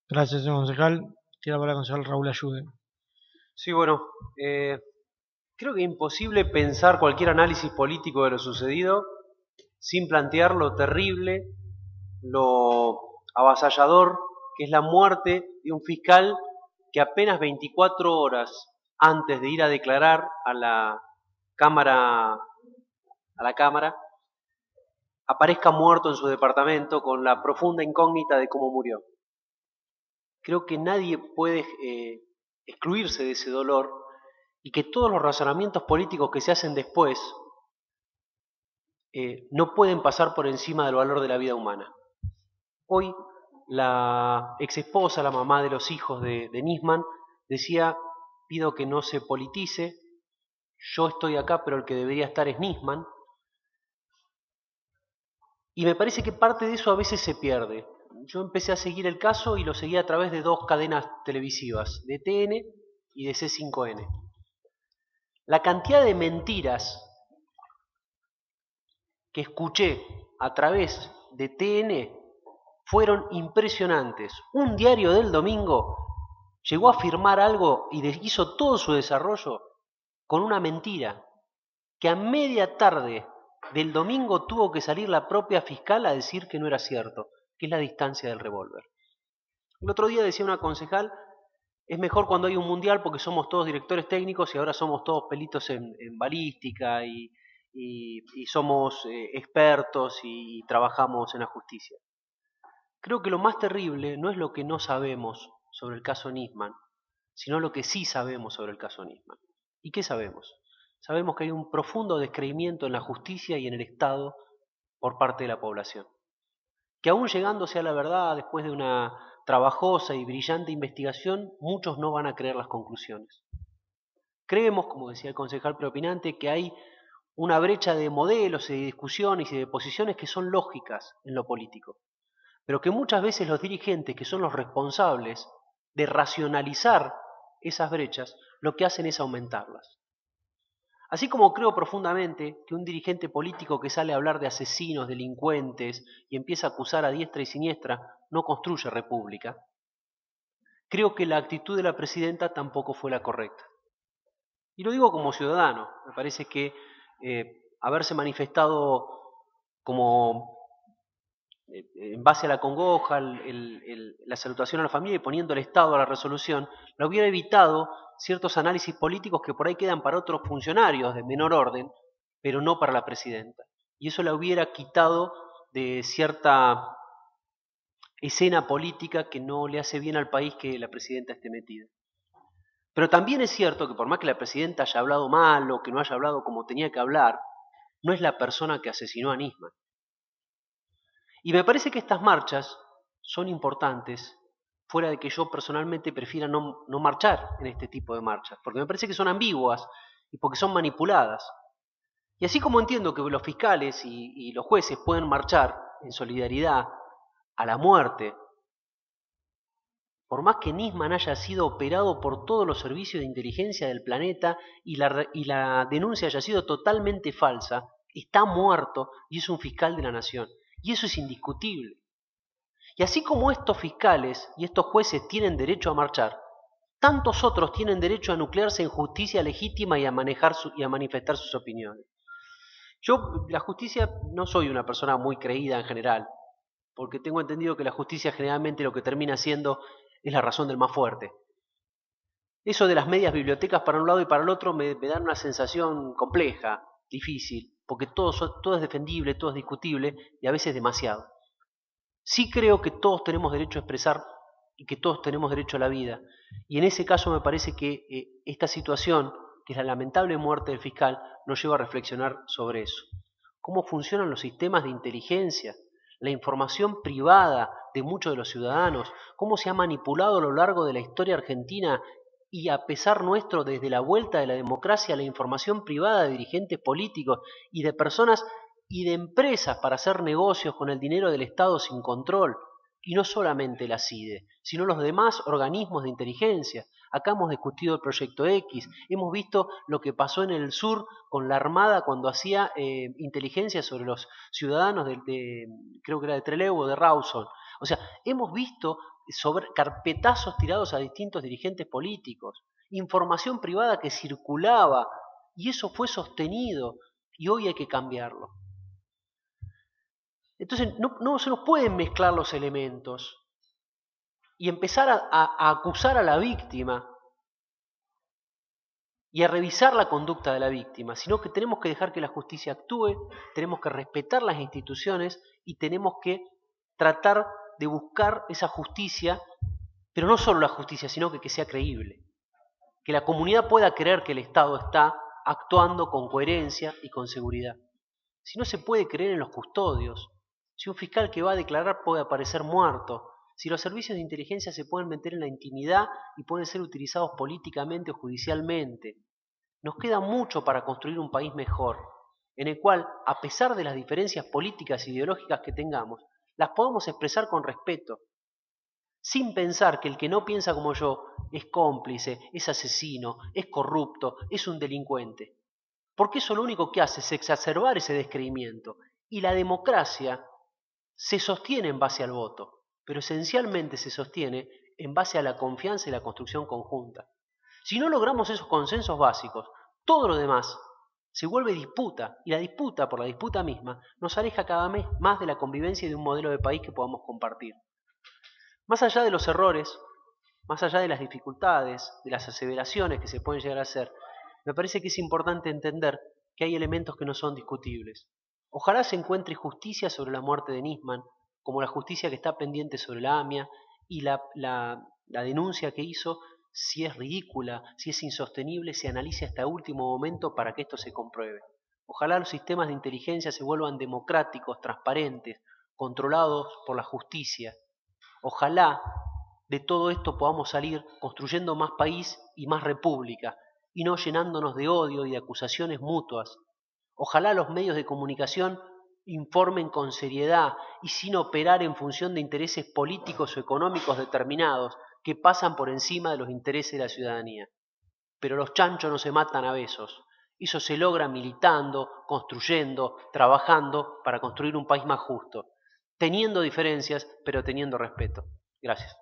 Gracias, señor concejal. Tiene la palabra el concejal Raúl Ayude. Sí, bueno, eh, creo que es imposible pensar cualquier análisis político de lo sucedido sin plantear lo terrible, lo avasallador que es la muerte de un fiscal que apenas 24 horas antes de ir a declarar cámara, a la cámara, aparezca muerto en su departamento con la profunda incógnita de cómo murió. Creo que nadie puede excluirse de ese dolor y que todos los razonamientos políticos que se hacen después no pueden pasar por encima del valor de la vida humana. Hoy la ex esposa, la mamá de los hijos de Nisman, decía, pido que no se politice, yo estoy acá, pero el que debería estar es Nisman, y me parece que parte de eso a veces se pierde. Yo empecé a seguir el caso y lo seguí a través de dos cadenas televisivas, de TN y de C5N. La cantidad de mentiras que escuché a través de TN fueron impresionantes. Un diario del domingo llegó a firmar algo y hizo todo su desarrollo con una mentira, que a media tarde del domingo tuvo que salir la propia fiscal a decir que no era cierto, que es la distancia del revólver. El otro día decía una concejal, es mejor cuando hay un mundial porque somos todos directores técnicos y ahora somos todos pelitos en balística y somos expertos y trabajamos en la justicia. Creo que lo más terrible no es lo que no sabemos sobre el caso Nisman, sino lo que sí sabemos sobre el caso Nisman. ¿Y qué sabemos? Sabemos que hay un profundo descreimiento en la justicia y en el Estado por parte de la población. Que aún llegándose a la verdad después de una trabajosa y brillante investigación, muchos no van a creer las conclusiones. Creemos, como decía el concejal preopinante, que hay una brecha de modelos y de discusiones y de posiciones que son lógicas en lo político, pero que muchas veces los dirigentes, que son los responsables de racionalizar esas brechas, lo que hacen es aumentarlas. Así como creo profundamente que un dirigente político que sale a hablar de asesinos, delincuentes y empieza a acusar a diestra y siniestra no construye república, creo que la actitud de la presidenta tampoco fue la correcta. Y lo digo como ciudadano, me parece que haberse manifestado como en base a la congoja, la salutación a la familia y poniendo el Estado a la resolución, lo hubiera evitado ciertos análisis políticos que por ahí quedan para otros funcionarios de menor orden, pero no para la presidenta. Y eso la hubiera quitado de cierta escena política que no le hace bien al país que la presidenta esté metida. Pero también es cierto que por más que la presidenta haya hablado mal o que no haya hablado como tenía que hablar, no es la persona que asesinó a Nisman. Y me parece que estas marchas son importantes, fuera de que yo personalmente prefiera no marchar en este tipo de marchas, porque me parece que son ambiguas y porque son manipuladas. Y así como entiendo que los fiscales y los jueces pueden marchar en solidaridad a la muerte, por más que Nisman haya sido operado por todos los servicios de inteligencia del planeta y la denuncia haya sido totalmente falsa, está muerto y es un fiscal de la nación. Y eso es indiscutible. Y así como estos fiscales y estos jueces tienen derecho a marchar, tantos otros tienen derecho a nuclearse en justicia legítima y a y a manifestar sus opiniones. Yo, la justicia, no soy una persona muy creída en general, porque tengo entendido que la justicia generalmente lo que termina siendo es la razón del más fuerte. Eso de las medias bibliotecas para un lado y para el otro me dan una sensación compleja, difícil, porque todo es defendible, todo es discutible y a veces demasiado. Sí creo que todos tenemos derecho a expresar y que todos tenemos derecho a la vida. Y en ese caso me parece que esta situación, que es la lamentable muerte del fiscal, nos lleva a reflexionar sobre eso. ¿Cómo funcionan los sistemas de inteligencia? La información privada de muchos de los ciudadanos, cómo se ha manipulado a lo largo de la historia argentina y a pesar nuestro desde la vuelta de la democracia la información privada de dirigentes políticos y de personas y de empresas para hacer negocios con el dinero del Estado sin control. Y no solamente la CIDE, sino los demás organismos de inteligencia. Acá hemos discutido el proyecto X, hemos visto lo que pasó en el sur con la Armada cuando hacía inteligencia sobre los ciudadanos creo que era de Trelew o de Rawson. O sea, hemos visto sobre carpetazos tirados a distintos dirigentes políticos, información privada que circulaba y eso fue sostenido y hoy hay que cambiarlo. Entonces no se nos pueden mezclar los elementos y empezar a acusar a la víctima y a revisar la conducta de la víctima, sino que tenemos que dejar que la justicia actúe, tenemos que respetar las instituciones y tenemos que tratar de buscar esa justicia, pero no solo la justicia, sino que sea creíble. Que la comunidad pueda creer que el Estado está actuando con coherencia y con seguridad. Si no se puede creer en los custodios, si un fiscal que va a declarar puede aparecer muerto, si los servicios de inteligencia se pueden meter en la intimidad y pueden ser utilizados políticamente o judicialmente, nos queda mucho para construir un país mejor, en el cual, a pesar de las diferencias políticas e ideológicas que tengamos, las podamos expresar con respeto, sin pensar que el que no piensa como yo es cómplice, es asesino, es corrupto, es un delincuente. Porque eso lo único que hace es exacerbar ese descreimiento. Y la democracia se sostiene en base al voto, pero esencialmente se sostiene en base a la confianza y la construcción conjunta. Si no logramos esos consensos básicos, todo lo demás se vuelve disputa, y la disputa por la disputa misma nos aleja cada vez más de la convivencia y de un modelo de país que podamos compartir. Más allá de los errores, más allá de las dificultades, de las aseveraciones que se pueden llegar a hacer, me parece que es importante entender que hay elementos que no son discutibles. Ojalá se encuentre justicia sobre la muerte de Nisman, como la justicia que está pendiente sobre la AMIA y la denuncia que hizo, si es ridícula, si es insostenible, se analice hasta último momento para que esto se compruebe. Ojalá los sistemas de inteligencia se vuelvan democráticos, transparentes, controlados por la justicia. Ojalá de todo esto podamos salir construyendo más país y más república, y no llenándonos de odio y de acusaciones mutuas. Ojalá los medios de comunicación informen con seriedad y sin operar en función de intereses políticos o económicos determinados que pasan por encima de los intereses de la ciudadanía. Pero los chanchos no se matan a besos. Eso se logra militando, construyendo, trabajando para construir un país más justo, teniendo diferencias, pero teniendo respeto. Gracias.